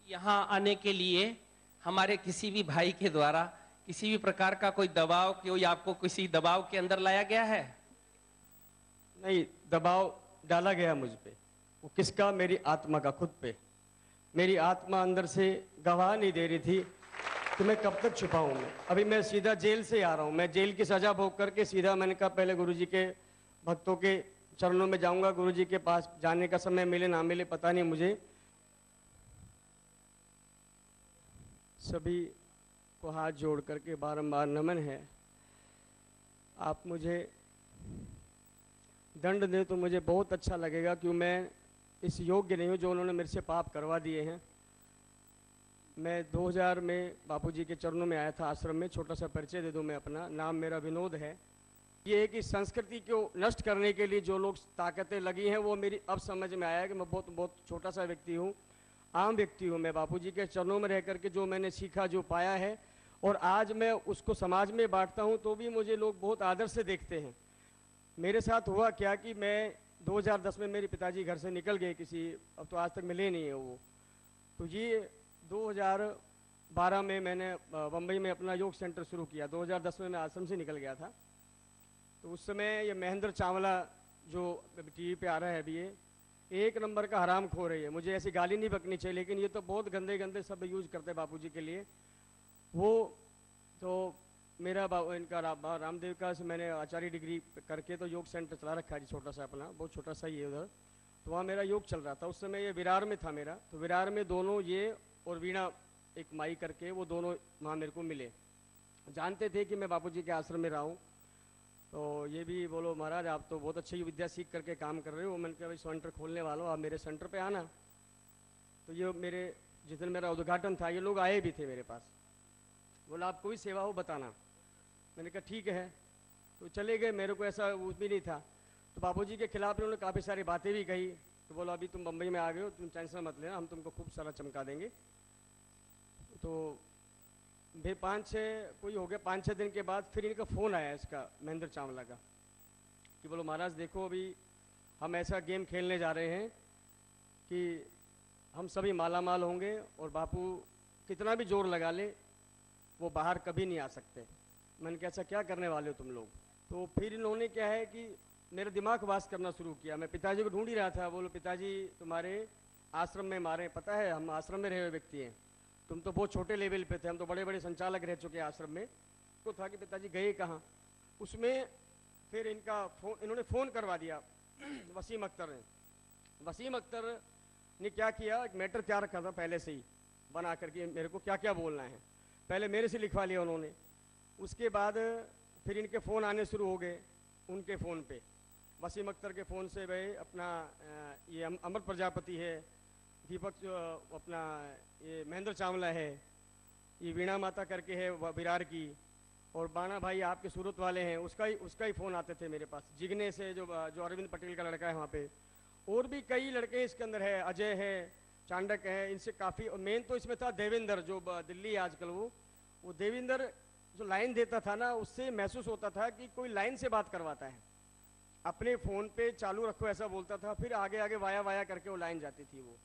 यहाँ आने के लिए हमारे किसी भी भाई के द्वारा किसी भी प्रकार का कोई दबाव, कोई आपको किसी दबाव के अंदर लाया गया है? नहीं, दबाव डाला गया मुझ पे। वो किसका? मेरी आत्मा का, खुद पे। मेरी आत्मा अंदर से गवाह नहीं दे रही थी कि मैं कब तक छुपाऊं। अभी मैं सीधा जेल से आ रहा हूं। मैं जेल की सजा भोग करके सीधा, मैंने कहा पहले गुरुजी के भक्तों के चरणों में जाऊंगा। गुरुजी के पास जाने का समय मिले ना मिले पता नहीं मुझे। सभी को हाथ जोड़ करके बारंबार नमन है। आप मुझे दंड दें तो मुझे बहुत अच्छा लगेगा, क्यों मैं इस योग्य नहीं हूँ जो उन्होंने मेरे से पाप करवा दिए हैं। मैं 2000 में बापूजी के चरणों में आया था आश्रम में। छोटा सा परिचय दे दूं मैं अपना। नाम मेरा विनोद है। ये है कि संस्कृति को नष्ट करने के लिए जो लोग ताकतें लगी हैं वो मेरी अब समझ में आया कि मैं बहुत बहुत छोटा सा व्यक्ति हूँ, आम व्यक्ति हूँ। मैं बापूजी के चरणों में रह करके जो मैंने सीखा, जो पाया है, और आज मैं उसको समाज में बांटता हूँ तो भी मुझे लोग बहुत आदर से देखते हैं। मेरे साथ हुआ क्या कि मैं 2010 में मेरे पिताजी घर से निकल गए किसी, अब तो आज तक मिले नहीं है वो। तो ये 2012 में मैंने बम्बई में अपना योग सेंटर शुरू किया। 2010 में मैं आश्रम से निकल गया था। तो उस समय ये महेंद्र चावला जो टीवी पे आ रहा है अभी, ये एक नंबर का हरामखोर है। ये मुझे ऐसी गाली नहीं बकनी चाहिए, लेकिन ये तो बहुत गंदे गंदे शब्द यूज करते हैं बापूजी के लिए। वो तो मेरा इनका रामदेव का से मैंने आचार्य डिग्री करके तो योग सेंटर चला रखा है छोटा सा अपना, बहुत छोटा सा ही है उधर। तो वहाँ मेरा योग चल रहा था। उस समय ये विरार में था मेरा। तो विरार में दोनों ये और वीणा एक माई करके, वो दोनों वहाँ मेरे को मिले। जानते थे कि मैं बापूजी के आश्रम में रहा हूँ। तो ये भी बोलो महाराज आप तो बहुत अच्छी विद्या सीख करके काम कर रहे हो। मैंने कहा भाई सेंटर खोलने वालों, आप मेरे सेंटर पे आना। तो ये मेरे जिस दिन मेरा उद्घाटन था ये लोग आए भी थे मेरे पास। बोला आप कोई सेवा हो बताना। मैंने कहा ठीक है। तो चले गए। मेरे को ऐसा वो भी नहीं था। तो बापूजी के खिलाफ उन्होंने काफ़ी सारी बातें भी कही। तो बोला अभी तुम बम्बई में आ गए हो, तुम टेंशन मत लेना, हम तुमको खूब सारा चमका देंगे। तो फिर 5-6 दिन के बाद फिर इनका फ़ोन आया, इसका महेंद्र चावला का, कि बोलो महाराज देखो अभी हम ऐसा गेम खेलने जा रहे हैं कि हम सभी माला माल होंगे और बापू कितना भी जोर लगा ले वो बाहर कभी नहीं आ सकते। मैंने कहा ऐसा क्या करने वाले हो तुम लोग? तो फिर इन्होंने क्या है कि मेरा दिमाग वास करना शुरू किया। मैं पिताजी को ढूंढ ही रहा था। बोलो पिताजी तुम्हारे आश्रम में मारे, पता है हम आश्रम में रहे हुए व्यक्ति हैं, तुम तो बहुत छोटे लेवल पे थे, हम तो बड़े बड़े संचालक रह चुके हैं आश्रम में। तो था कि पिताजी गए कहाँ। उसमें फिर इन्होंने फ़ोन करवा दिया वसीम अख्तर ने। वसीम अख्तर ने क्या किया, एक मैटर तैयार रखा था पहले से ही बना करके, मेरे को क्या क्या बोलना है पहले मेरे से लिखवा लिया उन्होंने। उसके बाद फिर इनके फ़ोन आने शुरू हो गए। उनके फ़ोन पे वसीम अख्तर के फ़ोन से भाई अपना ये अमर प्रजापति है, दीपक अपना ये महेंद्र चावला है, ये वीणा माता करके है विरार की, और बाणा भाई आपके सूरत वाले हैं, उसका ही फ़ोन आते थे मेरे पास। जिगने से जो अरविंद पटेल का लड़का है वहाँ पे, और भी कई लड़के इसके अंदर है, अजय है, चांडक है, इनसे काफ़ी। और मेन तो इसमें था देवेंद्र जो दिल्ली आजकल वो देवेंद्र जो लाइन देता था ना, उससे महसूस होता था कि कोई लाइन से बात करवाता है। अपने फ़ोन पे चालू रखो ऐसा बोलता था, फिर आगे आगे वाया वाया करके वो लाइन जाती थी। वो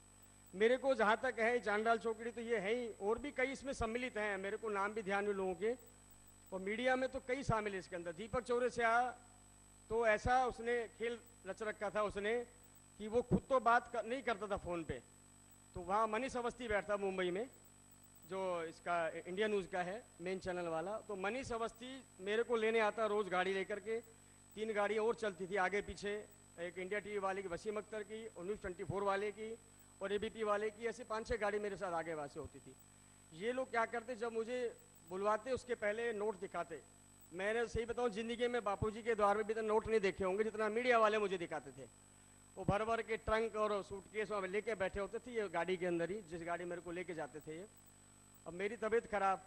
मेरे को जहाँ तक है चांडाल चौकड़ी तो ये है ही, और भी कई इसमें सम्मिलित हैं, मेरे को नाम भी ध्यान में लोगों के, और मीडिया में तो कई शामिल है इसके अंदर। दीपक चौरसिया तो ऐसा उसने खेल रच रखा था उसने कि वो खुद तो नहीं करता था फ़ोन पे। तो वहाँ मनीष अवस्थी बैठता मुंबई में, जो इसका इंडिया न्यूज़ का है मेन चैनल वाला। तो मनीष अवस्थी मेरे को लेने आता रोज़ गाड़ी लेकर के। 3 गाड़ी और चलती थी आगे पीछे, एक इंडिया टीवी वाले की, वसीम अख्तर की, और न्यूज़ 24 वाले की, और एबीपी वाले की। ऐसे 5-6 गाड़ी मेरे साथ आगे वहाँ से होती थी। ये लोग क्या करते, जब मुझे बुलवाते उसके पहले नोट दिखाते। मैंने सही बताऊँ ज़िंदगी में बापूजी के द्वार में भी तो नोट नहीं देखे होंगे जितना मीडिया वाले मुझे दिखाते थे। वो भर भर के ट्रंक और सूटकेस वहाँ लेके बैठे होते थे ये गाड़ी के अंदर ही, जिस गाड़ी मेरे को लेके जाते थे ये। अब मेरी तबीयत खराब,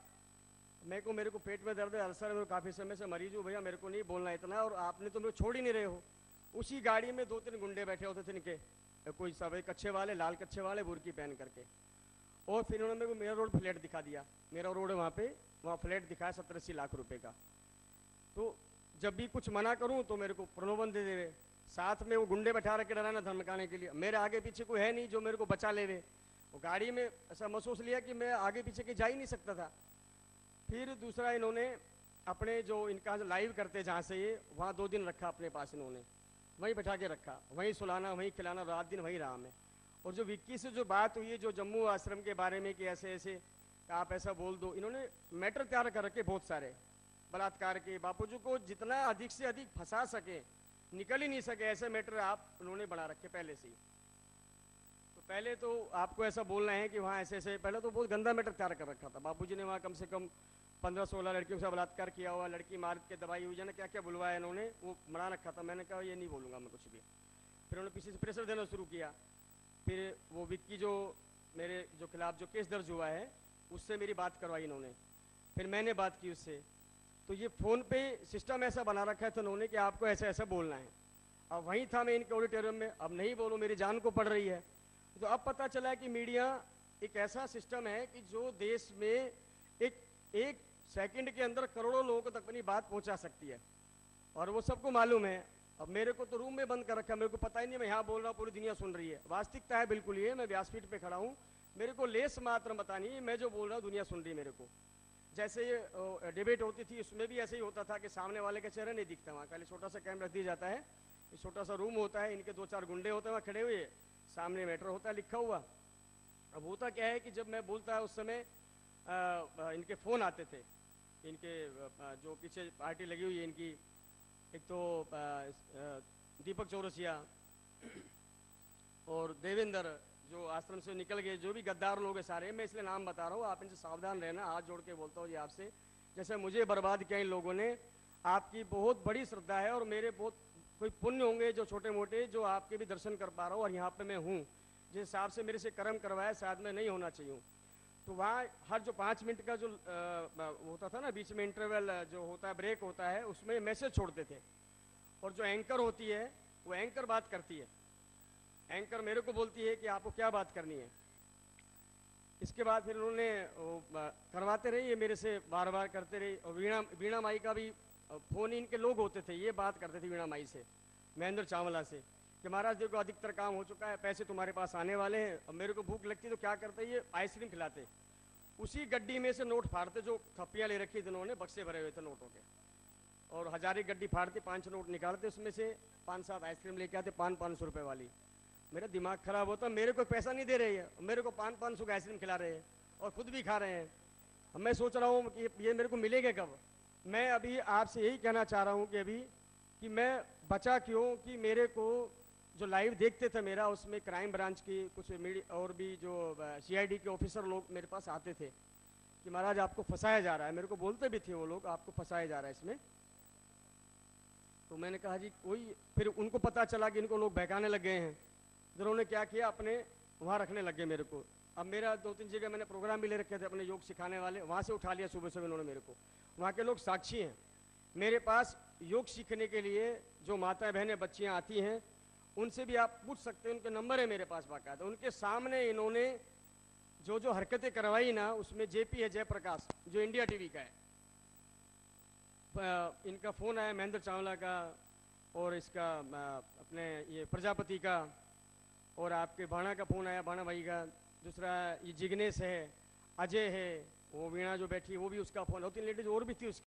मेरे को पेट में दर्द है, अल्सर है, काफ़ी समय से मरीज हूँ भैया, मेरे को नहीं बोलना इतना, और आपने तो मेरे को छोड़ ही नहीं रहे हो। उसी गाड़ी में 2-3 गुंडे बैठे होते थे इनके, कोई सफ़ेद कच्छे वाले, लाल कच्छे वाले, बुर्की पहन करके। और फिर उन्होंने मेरे को मेरा रोड फ्लैट दिखा दिया। मेरा रोड है वहाँ पे, वहाँ फ्लैट दिखाया 70-80 लाख रुपए का। तो जब भी कुछ मना करूँ तो मेरे को प्रलोभन दे देवे। साथ में वो गुंडे बैठा रखे डराना धमकाने के लिए। मेरे आगे पीछे कोई है नहीं जो मेरे को बचा लेवे। वो गाड़ी में ऐसा महसूस लिया कि मैं आगे पीछे के जा ही नहीं सकता था। फिर दूसरा इन्होंने अपने जो इनका लाइव करते जहाँ से ये, वहाँ 2 दिन रखा अपने पास इन्होंने, वहीं बैठा के रखा, वहीं सुलाना वहीं खिलाना, रात दिन वहीं रहा मैं। और जो विक्की से जो बात हुई है जो जम्मू आश्रम के बारे में कि ऐसे ऐसे आप ऐसा बोल दो, इन्होंने मैटर तैयार कर रखे बहुत सारे बलात्कार के, बापूजी को जितना अधिक से अधिक फंसा सके, निकल ही नहीं सके ऐसे मैटर आप उन्होंने बना रखे पहले से ही। तो पहले तो आपको ऐसा बोलना है कि वहाँ ऐसे ऐसे, पहले तो बहुत गंदा मैटर तैयार कर रखा था। बापूजी ने वहाँ कम से कम 15-16 लड़कियों से बलात्कार किया हुआ, लड़की मार के दबाई हुई, जाने क्या क्या बुलवाया इन्होंने, वो बना रखा था। मैंने कहा ये नहीं बोलूँगा मैं कुछ भी। फिर उन्होंने पीछे से प्रेशर देना शुरू किया। फिर वो विक्की जो मेरे जो खिलाफ जो केस दर्ज हुआ है उससे मेरी बात करवाई इन्होंने, फिर मैंने बात की उससे। तो ये फ़ोन पे सिस्टम ऐसा बना रखा है था उन्होंने कि आपको ऐसा ऐसा बोलना है। अब वहीं था मैं इनके ऑडिटोरियम में, अब नहीं बोलूँ मेरी जान को पड़ रही है। तो अब पता चला कि मीडिया एक ऐसा सिस्टम है कि जो देश में एक सेकंड के अंदर करोड़ों लोगों को तक अपनी बात पहुंचा सकती है, और वो सबको मालूम है। अब मेरे को तो रूम में बंद कर रखा है, मेरे को पता ही नहीं मैं यहाँ बोल रहा हूँ पूरी दुनिया सुन रही है। वास्तविकता है बिल्कुल ये, मैं व्यासपीठ पे खड़ा हूँ, मेरे को लेस मात्र पता नहीं, मैं जो बोल रहा हूँ दुनिया सुन रही है मेरे को। जैसे ये डिबेट होती थी उसमें भी ऐसे ही होता था कि सामने वाले का चेहरा नहीं दिखता, वहाँ खाली छोटा सा कैमरा दिया जाता है, ये छोटा सा रूम होता है, इनके 2-4 गुंडे होते हैं वहाँ खड़े हुए, सामने मैटर होता है लिखा हुआ। अब होता क्या है कि जब मैं बोलता है उस समय इनके फ़ोन आते थे, इनके जो पीछे पार्टी लगी हुई है इनकी, एक तो दीपक चौरसिया और देवेंद्र जो आश्रम से निकल गए, जो भी गद्दार लोग हैं सारे, मैं इसलिए नाम बता रहा हूँ, आप इनसे सावधान रहना, हाथ जोड़ के बोलता हूँ जी आपसे। जैसे मुझे बर्बाद किया इन लोगों ने, आपकी बहुत बड़ी श्रद्धा है और मेरे बहुत कोई पुण्य होंगे जो छोटे मोटे, जो आपके भी दर्शन कर पा रहा हूँ, और यहाँ पे मैं हूँ जिस हिसाब से मेरे से कर्म करवाया, शायद मैं नहीं होना चाहिए। तो वहाँ हर जो 5 मिनट का जो होता था ना बीच में इंटरवल जो होता है, ब्रेक होता है, उसमें मैसेज छोड़ते थे, और जो एंकर होती है वो एंकर बात करती है, एंकर मेरे को बोलती है कि आपको क्या बात करनी है। इसके बाद फिर उन्होंने करवाते रहे, ये मेरे से बार बार करते रहे। और वीणा माई का भी फ़ोन इनके लोग होते थे, ये बात करते थे वीणा माई से, महेंद्र चावला से, कि महाराज देखो अधिकतर काम हो चुका है, पैसे तुम्हारे पास आने वाले हैं, अब मेरे को भूख लगती तो क्या करते, ये आइसक्रीम खिलाते, उसी गड्डी में से नोट फाड़ते जो थप्पियाँ ले रखी थी इन्होंने, बक्से भरे हुए थे नोटों के, और 1000 गड्डी फाड़ते, 5 नोट निकालते, उसमें से 5-7 आइसक्रीम लेके आते 500 रुपये वाली। मेरा दिमाग खराब होता, मेरे को पैसा नहीं दे रही है, मेरे को 500 की आइसक्रीम खिला रहे हैं और खुद भी खा रहे हैं। अब मैं सोच रहा हूँ कि ये मेरे को मिलेगा कब। मैं अभी आपसे यही कहना चाह रहा हूँ कि अभी कि मैं बचा क्यों, कि मेरे को जो लाइव देखते थे मेरा, उसमें क्राइम ब्रांच की कुछ मीडिया और भी जो CID के ऑफिसर लोग मेरे पास आते थे कि महाराज आपको फंसाया जा रहा है, मेरे को बोलते भी थे वो लोग, आपको फंसाया जा रहा है इसमें। तो मैंने कहा जी कोई, फिर उनको पता चला कि इनको लोग बहकाने लग गए हैं, जिन्होंने क्या किया अपने वहाँ रखने लग गए मेरे को। अब मेरा 2-3 जगह मैंने प्रोग्राम भी ले रखे थे अपने योग सिखाने वाले, वहाँ से उठा लिया सुबह सुबह इन्होंने मेरे को। वहाँ के लोग साक्षी हैं, मेरे पास योग सीखने के लिए जो माता बहनें बच्चियाँ आती हैं उनसे भी आप पूछ सकते हैं, उनके नंबर है मेरे पास बाकायदा। उनके सामने इन्होंने जो जो हरकतें करवाई ना, उसमें JP है जयप्रकाश जो इंडिया TV का है, इनका फ़ोन आया महेंद्र चावला का, और इसका अपने ये प्रजापति का, और आपके भाणा का फ़ोन आया, भाणा भाई का, दूसरा ये जिग्नेश है, अजय है, वो वीणा जो बैठी वो भी उसका फ़ोन, 2-3 लेडीज और भी थी उसकी।